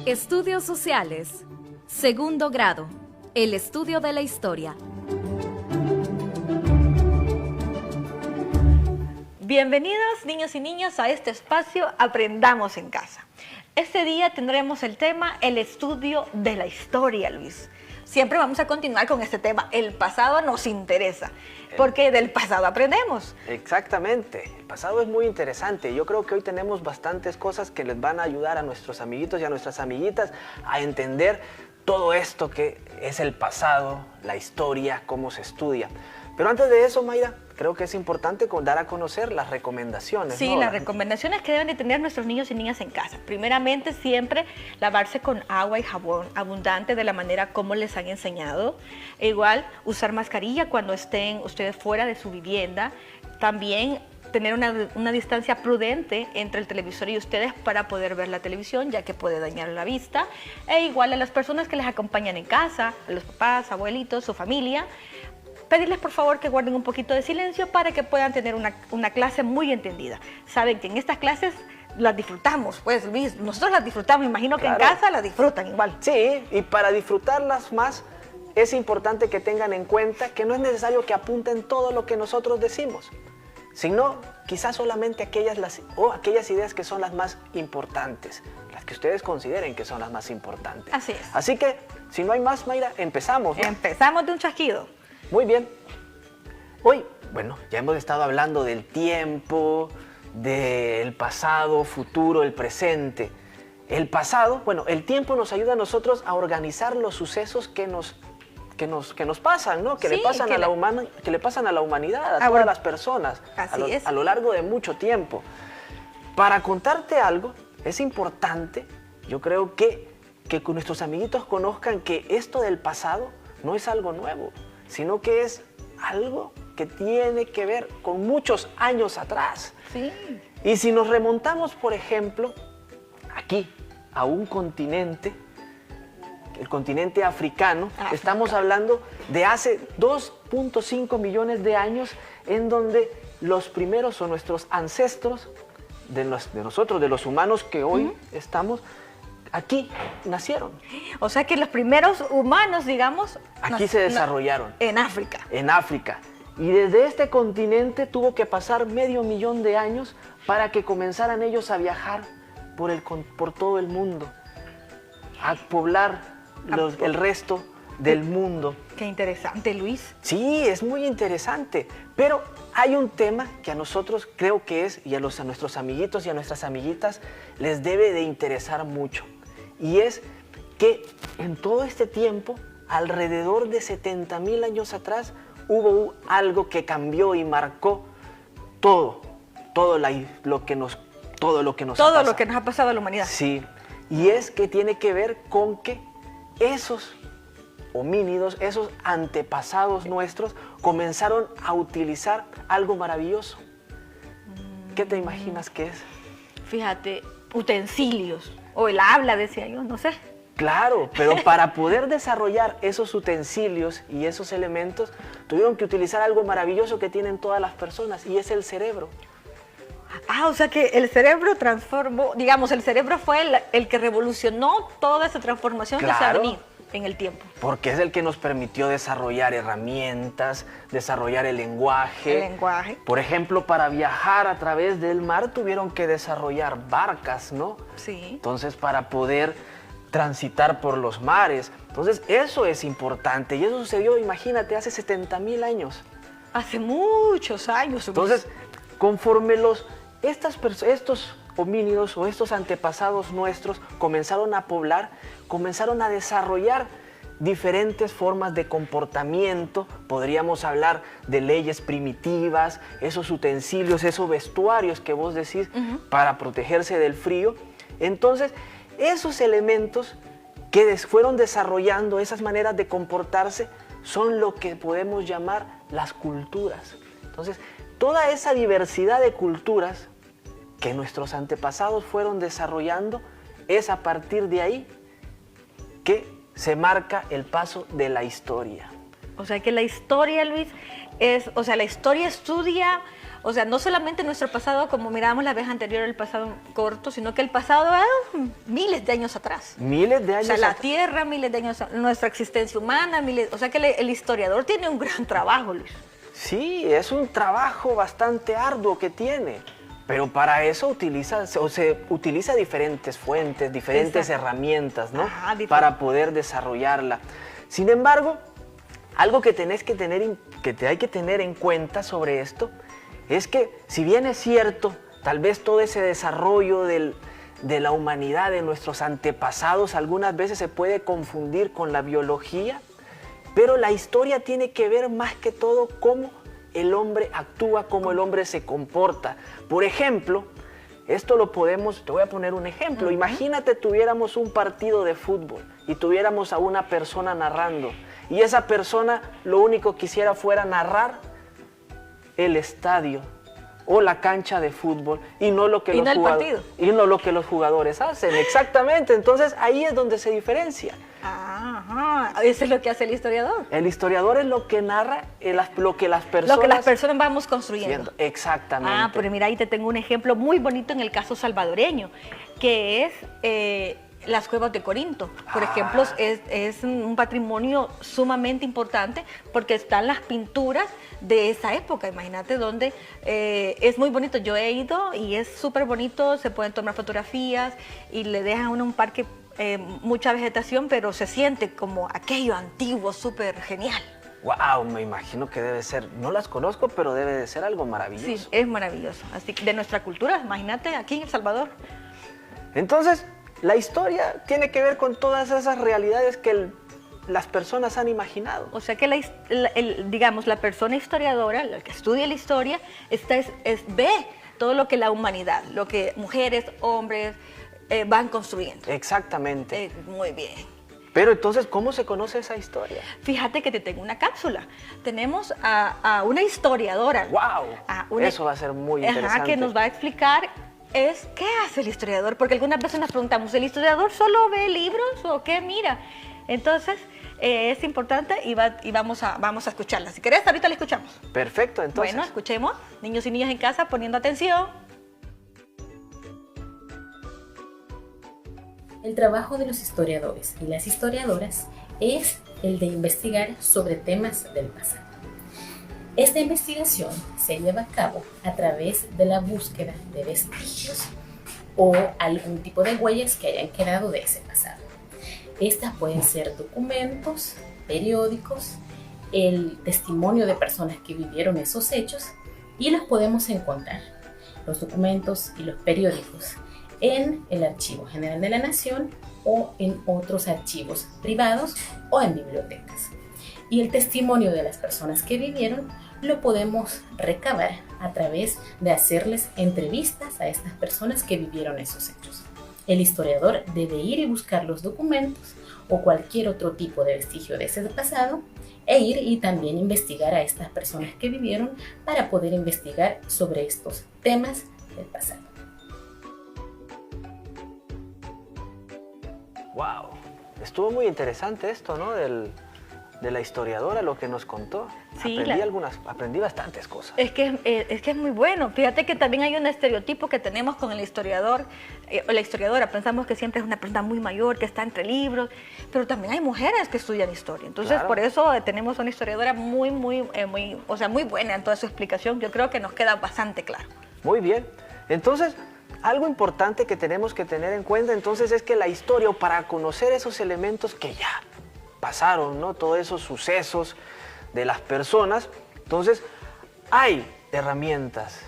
Estudios Sociales. Segundo grado. El estudio de la historia. Bienvenidos niños y niñas a este espacio Aprendamos en Casa. Este día tendremos el tema el estudio de la historia, Luis. Siempre vamos a continuar con este tema. El pasado nos interesa, porque del pasado aprendemos. Exactamente, el pasado es muy interesante. Yo creo que hoy tenemos bastantes cosas que les van a ayudar a nuestros amiguitos y a nuestras amiguitas a entender todo esto que es el pasado, la historia, cómo se estudia. Pero antes de eso, Mayra, creo que es importante dar a conocer las recomendaciones. Sí, ¿no? Las recomendaciones que deben de tener nuestros niños y niñas en casa. Primeramente, siempre lavarse con agua y jabón abundante de la manera como les han enseñado. E igual, usar mascarilla cuando estén ustedes fuera de su vivienda. También tener una distancia prudente entre el televisor y ustedes para poder ver la televisión, ya que puede dañar la vista. E igual a las personas que les acompañan en casa, a los papás, abuelitos, su familia, pedirles por favor que guarden un poquito de silencio para que puedan tener una clase muy entendida. Saben que en estas clases las disfrutamos, pues Luis, nosotros las disfrutamos, imagino que en casa las disfrutan igual. Sí, y para disfrutarlas más es importante que tengan en cuenta que no es necesario que apunten todo lo que nosotros decimos, sino quizás solamente aquellas ideas que son las más importantes, las que ustedes consideren que son las más importantes. Así es. Así que, si no hay más, Mayra, empezamos, ¿no? Empezamos de un chasquido. Muy bien. Hoy, bueno, ya hemos estado hablando del tiempo, del pasado, futuro, el presente. El pasado, bueno, el tiempo nos ayuda a nosotros a organizar los sucesos que nos pasan, ¿no? Que le pasan a la humanidad, a todas las personas, a lo largo de mucho tiempo. Para contarte algo, es importante, yo creo que nuestros amiguitos conozcan que esto del pasado no es algo nuevo, sino que es algo que tiene que ver con muchos años atrás. Sí. Y si nos remontamos, por ejemplo, aquí, a un continente, el continente africano, estamos hablando de hace 2.5 millones de años, en donde los primeros son nuestros ancestros, de nosotros, de los humanos que hoy estamos, aquí nacieron. O sea que los primeros humanos, digamos, aquí se desarrollaron. En África. En África. Y desde este continente tuvo que pasar 500.000 de años para que comenzaran ellos a viajar por todo el mundo, a poblar el resto del mundo. Qué interesante, Luis. Sí, es muy interesante, pero hay un tema que a nosotros creo que es, y a nuestros amiguitos y a nuestras amiguitas les debe de interesar mucho, y es que en todo este tiempo, alrededor de 70.000 años atrás, hubo algo que cambió y marcó todo lo que nos ha pasado a la humanidad. Sí, y es que tiene que ver con que esos homínidos, esos antepasados nuestros, comenzaron a utilizar algo maravilloso. ¿Qué te imaginas que es? Fíjate, utensilios, o el habla, decía yo, no sé. Claro, pero para poder desarrollar esos utensilios y esos elementos, tuvieron que utilizar algo maravilloso que tienen todas las personas, y es el cerebro. O sea que el cerebro transformó, digamos, el cerebro fue el que revolucionó toda esa transformación que se ha venido en el tiempo. Porque es el que nos permitió desarrollar herramientas, desarrollar el lenguaje. El lenguaje. Por ejemplo, para viajar a través del mar tuvieron que desarrollar barcas, ¿no? Sí. Entonces, para poder transitar por los mares. Entonces, eso es importante. Y eso sucedió, imagínate, hace 70.000 años. Hace muchos años. Entonces, conforme estos homínidos o estos antepasados nuestros comenzaron a poblar, comenzaron a desarrollar diferentes formas de comportamiento. Podríamos hablar de leyes primitivas, esos utensilios, esos vestuarios que vos decís para protegerse del frío. Entonces, esos elementos que fueron desarrollando, esas maneras de comportarse, son lo que podemos llamar las culturas. Entonces, toda esa diversidad de culturas que nuestros antepasados fueron desarrollando, es a partir de ahí que se marca el paso de la historia. O sea que la historia, Luis, la historia estudia O sea, no solamente nuestro pasado, como mirábamos la vez anterior, el pasado corto, sino que el pasado miles de años atrás. Miles de O años sea, la atrás. Tierra, miles de años, nuestra existencia humana, o sea que el historiador tiene un gran trabajo, Luis. Sí, es un trabajo bastante arduo que tiene, pero para eso se utiliza diferentes fuentes, diferentes Exacto. herramientas, ¿no? Ajá, Para poder desarrollarla. Sin embargo, algo que hay que tener en cuenta sobre esto es que, si bien es cierto, tal vez todo ese desarrollo de la humanidad, de nuestros antepasados, algunas veces se puede confundir con la biología, pero la historia tiene que ver más que todo cómo el hombre actúa, cómo el hombre se comporta. Por ejemplo, te voy a poner un ejemplo. Imagínate tuviéramos un partido de fútbol y tuviéramos a una persona narrando, y esa persona lo único que quisiera fuera narrar el estadio o la cancha de fútbol y no lo que Y no el partido. y no lo que los jugadores hacen. Exactamente. Entonces ahí es donde se diferencia. Ajá, eso es lo que hace el historiador. El historiador es lo que narra lo que las Lo que las personas vamos construyendo. Exactamente. Ah, pero mira, ahí te tengo un ejemplo muy bonito en el caso salvadoreño, que es las cuevas de Corinto. Por ejemplo, es un patrimonio sumamente importante porque están las pinturas de esa época. Imagínate donde es muy bonito. Yo he ido y es súper bonito, se pueden tomar fotografías y le dejan a uno un parque, mucha vegetación, pero se siente como aquello antiguo, súper genial. Wow, me imagino que debe ser, no las conozco, pero debe de ser algo maravilloso. Sí, es maravilloso. Así que de nuestra cultura, imagínate aquí en El Salvador. Entonces, la historia tiene que ver con todas esas realidades que las personas han imaginado. O sea que digamos, la persona historiadora, la que estudia la historia, ve todo lo que la humanidad, lo que mujeres, hombres van construyendo. Exactamente. Muy bien. Pero entonces, ¿cómo se conoce esa historia? Fíjate que te tengo una cápsula. Tenemos a una historiadora. ¡Wow! Eso va a ser muy interesante. Ajá, que nos va a explicar qué hace el historiador. Porque algunas veces nos preguntamos, ¿el historiador solo ve libros o qué mira? Entonces, es importante y vamos a escucharla. Si querés, ahorita la escuchamos. Perfecto, entonces. Bueno, escuchemos. Niños y niñas en casa, poniendo atención. El trabajo de los historiadores y las historiadoras es el de investigar sobre temas del pasado. Esta investigación se lleva a cabo a través de la búsqueda de vestigios o algún tipo de huellas que hayan quedado de ese pasado. Estas pueden ser documentos, periódicos, el testimonio de personas que vivieron esos hechos, y los podemos encontrar, los documentos y los periódicos, en el Archivo General de la Nación o en otros archivos privados o en bibliotecas. Y el testimonio de las personas que vivieron lo podemos recabar a través de hacerles entrevistas a estas personas que vivieron esos hechos. El historiador debe ir y buscar los documentos o cualquier otro tipo de vestigio de ese pasado e ir y también investigar a estas personas que vivieron para poder investigar sobre estos temas del pasado. ¡Wow! Estuvo muy interesante esto, ¿no? De la historiadora, lo que nos contó. Sí, aprendí bastantes cosas. Es que es muy bueno. Fíjate que también hay un estereotipo que tenemos con el historiador o la historiadora. Pensamos que siempre es una persona muy mayor, que está entre libros, pero también hay mujeres que estudian historia. Entonces, Claro. Por eso tenemos una historiadora muy buena en toda su explicación. Yo creo que nos queda bastante claro. Muy bien. Entonces, algo importante que tenemos que tener en cuenta entonces es que la historia, o para conocer esos elementos que ya pasaron, ¿no? Todos esos sucesos de las personas, entonces hay herramientas,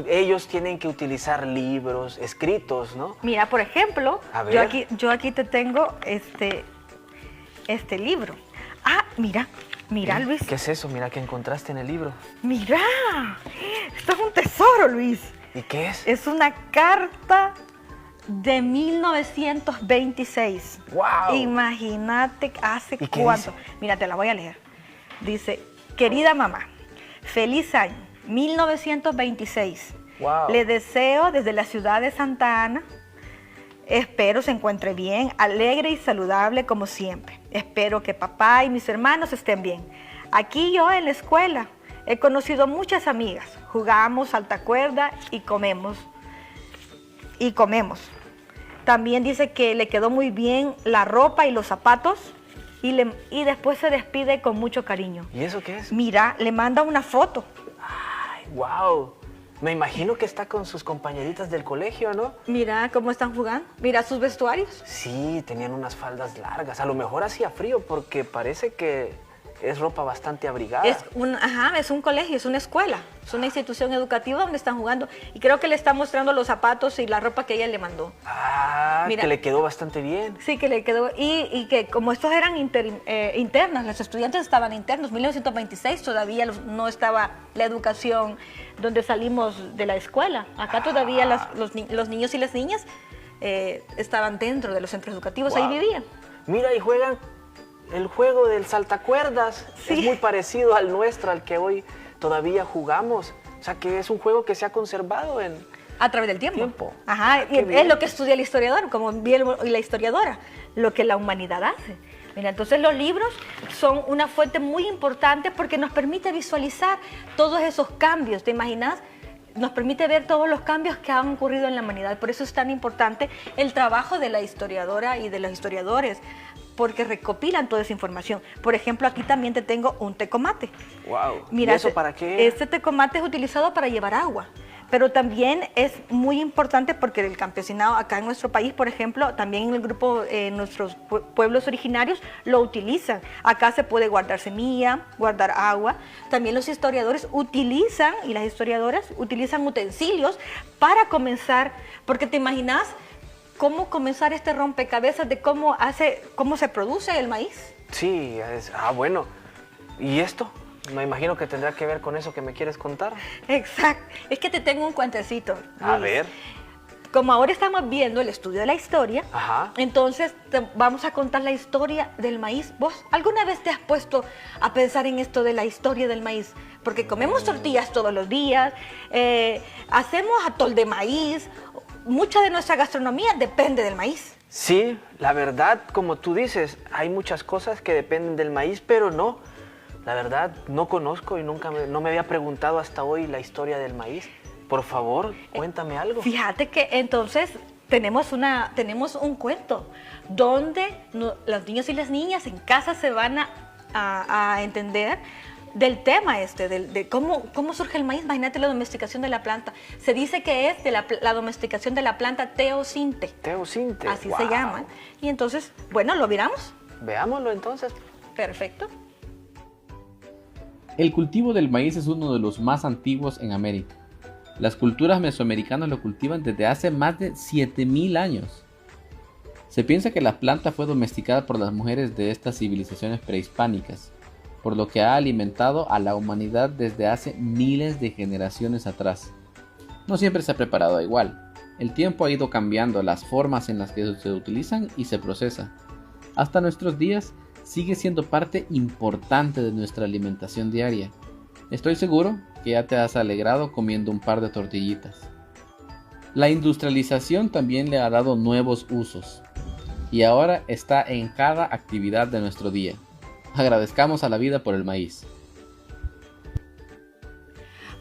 ellos tienen que utilizar libros escritos, ¿no? Mira, por ejemplo, A ver. yo aquí te tengo este libro. Ah, mira, Luis. ¿Qué es eso? Mira, que encontraste en el libro. Mira, esto es un tesoro, Luis. ¿Y qué es? Es una carta de 1926. ¡Wow! Imagínate hace ¿Y qué cuánto. dice? Mira, te la voy a leer. Dice, querida mamá, feliz año, 1926. ¡Wow! Le deseo desde la ciudad de Santa Ana. Espero se encuentre bien, alegre y saludable como siempre. Espero que papá y mis hermanos estén bien. Aquí yo en la escuela, He conocido muchas amigas, jugamos saltacuerda y comemos. También dice que le quedó muy bien la ropa y los zapatos y después se despide con mucho cariño. ¿Y eso qué es? Mira, le manda una foto. Ay, wow. Me imagino que está con sus compañeritas del colegio, ¿no? Mira cómo están jugando, mira sus vestuarios. Sí, tenían unas faldas largas. A lo mejor hacía frío porque parece que es ropa bastante abrigada. Es un colegio, es una escuela, es una institución educativa donde están jugando. Y creo que le está mostrando los zapatos y la ropa que ella le mandó. Ah, Mira, que le quedó bastante bien. Sí, que le quedó. Y que como estos eran internos, los estudiantes estaban internos, 1926 todavía no estaba la educación donde salimos de la escuela. Acá todavía los niños y las niñas estaban dentro de los centros educativos, Wow. ahí vivían. Mira, y juegan el juego del saltacuerdas. Sí. Es muy parecido al nuestro, al que hoy todavía jugamos. O sea, que es un juego que se ha conservado en... A través del tiempo. Ah, Ajá, qué y bien. es lo que estudia el historiador, como bien la historiadora, lo que la humanidad hace. Mira, entonces los libros son una fuente muy importante porque nos permite visualizar todos esos cambios, ¿te imaginas? Nos permite ver todos los cambios que han ocurrido en la humanidad. Por eso es tan importante el trabajo de la historiadora y de los historiadores, porque recopilan toda esa información. Por ejemplo, aquí también te tengo un tecomate. Wow. Mira, ¿Y eso para qué? Este tecomate es utilizado para llevar agua, pero también es muy importante porque el campesinado acá en nuestro país, por ejemplo, también en el grupo, nuestros pueblos originarios lo utilizan. Acá se puede guardar semilla, guardar agua. También los historiadores utilizan, y las historiadoras utilizan utensilios para comenzar, porque te imaginas cómo comenzar este rompecabezas de cómo se produce el maíz. Sí, bueno. ¿Y esto? Me imagino que tendrá que ver con eso que me quieres contar. Exacto. Es que te tengo un cuentecito, A Luis. ver. Como ahora estamos viendo el estudio de la historia, Ajá. entonces te vamos a contar la historia del maíz. ¿Vos alguna vez te has puesto a pensar en esto de la historia del maíz? Porque comemos tortillas todos los días, hacemos atol de maíz, mucha de nuestra gastronomía depende del maíz. Sí, la verdad, como tú dices, hay muchas cosas que dependen del maíz, pero no. La verdad, no conozco y no me había preguntado hasta hoy la historia del maíz. Por favor, cuéntame algo. Fíjate que entonces tenemos un cuento donde los niños y las niñas en casa se van a entender del tema de cómo surge el maíz. Imagínate la domesticación de la planta. Se dice que es de la domesticación de la planta teosinte. Teosinte. Así Wow. se llaman. Y entonces, bueno, ¿lo miramos? Veámoslo entonces. Perfecto. El cultivo del maíz es uno de los más antiguos en América. Las culturas mesoamericanas lo cultivan desde hace más de 7000 años. Se piensa que la planta fue domesticada por las mujeres de estas civilizaciones prehispánicas, por lo que ha alimentado a la humanidad desde hace miles de generaciones atrás. No siempre se ha preparado igual. El tiempo ha ido cambiando las formas en las que se utilizan y se procesa. Hasta nuestros días sigue siendo parte importante de nuestra alimentación diaria. Estoy seguro que ya te has alegrado comiendo un par de tortillitas. La industrialización también le ha dado nuevos usos y ahora está en cada actividad de nuestro día. Agradezcamos a la vida por el maíz.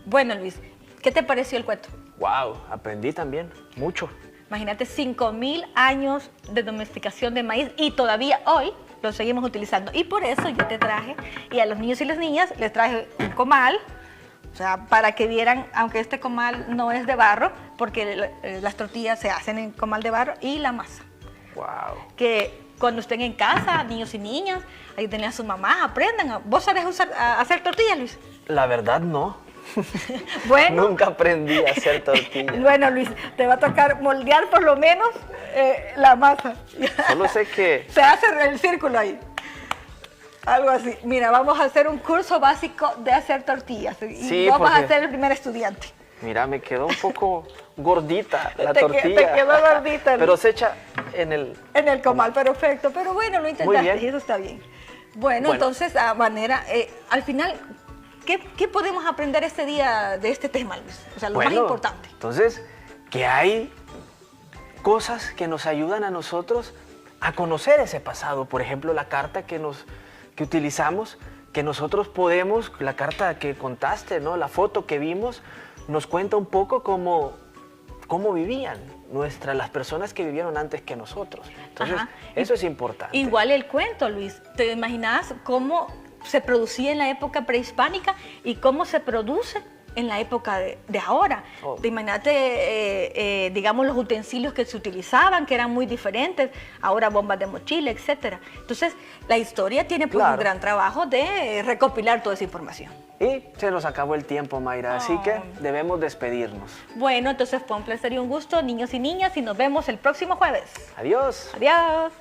Bueno, Luis, ¿qué te pareció el cuento? Wow, aprendí también mucho. Imagínate 5000 años de domesticación de maíz y todavía hoy lo seguimos utilizando. Y por eso yo te traje, y a los niños y las niñas les traje un comal, o sea, para que vieran, aunque este comal no es de barro, porque las tortillas se hacen en comal de barro, y la masa. Wow. Que cuando estén en casa, niños y niñas, ahí tienen a sus mamás, aprendan. ¿Vos sabés hacer tortillas, Luis? La verdad no. Bueno. Nunca aprendí a hacer tortillas. Bueno, Luis, te va a tocar moldear por lo menos la masa. Solo sé que... Se hace el círculo ahí. Algo así. Mira, vamos a hacer un curso básico de hacer tortillas. Y Sí, vamos a porque- ser el primer estudiante. Mira, me quedó un poco gordita la Te tortilla. quedó gordita, Luis. Pero se echa en el... En el comal, perfecto. Pero bueno, lo intentaste bien. y eso está bien. Bueno, Bueno. entonces, al final, ¿qué podemos aprender este día de este tema, Luis? O sea, lo más Bueno, importante. Entonces, que hay cosas que nos ayudan a nosotros a conocer ese pasado. Por ejemplo, la carta que utilizamos que nosotros podemos, la carta que contaste, ¿no? La foto que vimos, nos cuenta un poco cómo vivían las personas que vivieron antes que nosotros. Entonces, Ajá. eso es importante. Igual el cuento, Luis. ¿Te imaginas cómo se producía en la época prehispánica y cómo se produce en la época de ahora? Oh. Te imagínate, digamos, los utensilios que se utilizaban, que eran muy diferentes, ahora bombas de mochila, etcétera. Entonces, la historia tiene pues, Claro. un gran trabajo de recopilar toda esa información. Y se nos acabó el tiempo, Mayra, así que debemos despedirnos. Bueno, entonces fue un placer y un gusto, niños y niñas, y nos vemos el próximo jueves. Adiós. Adiós.